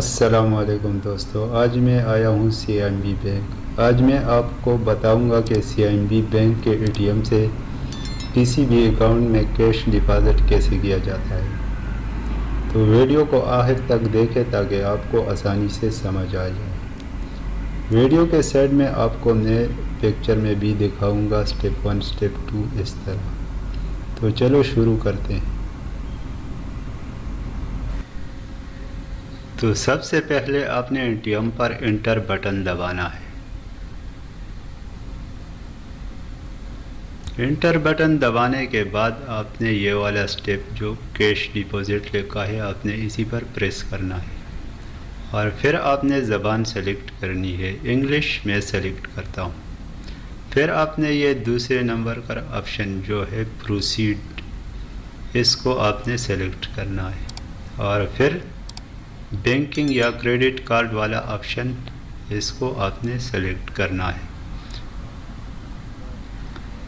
अस्सलामुअलैकुम दोस्तों, आज मैं आया हूँ CIMB बैंक। आज मैं आपको बताऊंगा कि CIMB बैंक के ATM से किसी भी अकाउंट में कैश डिपॉज़िट कैसे किया जाता है। तो वीडियो को आखिर तक देखें ताकि आपको आसानी से समझ आ जाए। वीडियो के साइड में आपको नए पिक्चर में भी दिखाऊंगा स्टेप 1 स्टेप 2 इस तरह। तो चलो शुरू करते हैं। तो सबसे पहले आपने ATM पर इंटर बटन दबाना है। इंटर बटन दबाने के बाद आपने ये वाला स्टेप जो कैश डिपॉजिट लिखा है आपने इसी पर प्रेस करना है और फिर आपने ज़बान सेलेक्ट करनी है। इंग्लिश में सेलेक्ट करता हूँ। फिर आपने ये दूसरे नंबर का ऑप्शन जो है प्रोसीड, इसको आपने सेलेक्ट करना है और फिर बैंकिंग या क्रेडिट कार्ड वाला ऑप्शन इसको आपने सेलेक्ट करना है।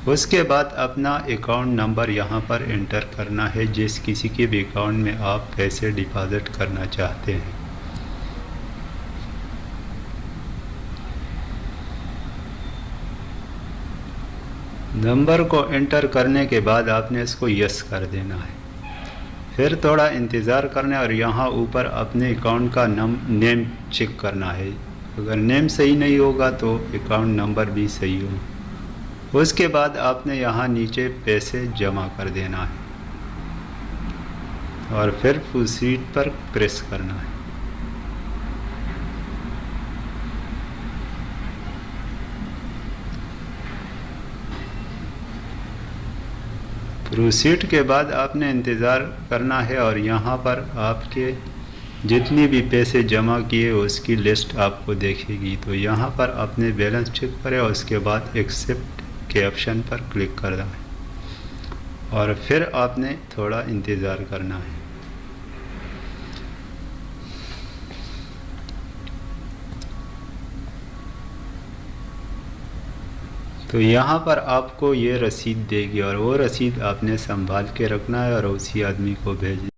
उसके बाद अपना अकाउंट नंबर यहाँ पर एंटर करना है जिस किसी के भी अकाउंट में आप पैसे डिपॉजिट करना चाहते हैं। नंबर को एंटर करने के बाद आपने इसको यस कर देना है। फिर थोड़ा इंतज़ार करना है और यहाँ ऊपर अपने अकाउंट का नेम चेक करना है। अगर नेम सही नहीं होगा तो अकाउंट नंबर भी सही हो। उसके बाद आपने यहाँ नीचे पैसे जमा कर देना है और फिर प्रोसीड पर प्रेस करना है। प्रोसीड के बाद आपने इंतज़ार करना है और यहाँ पर आपके जितनी भी पैसे जमा किए उसकी लिस्ट आपको देखेगी। तो यहाँ पर अपने बैलेंस चेक करें और उसके बाद एक्सेप्ट के ऑप्शन पर क्लिक करना है और फिर आपने थोड़ा इंतज़ार करना है। तो यहाँ पर आपको ये रसीद देगी और वो रसीद आपने संभाल के रखना है और उसी आदमी को भेजना।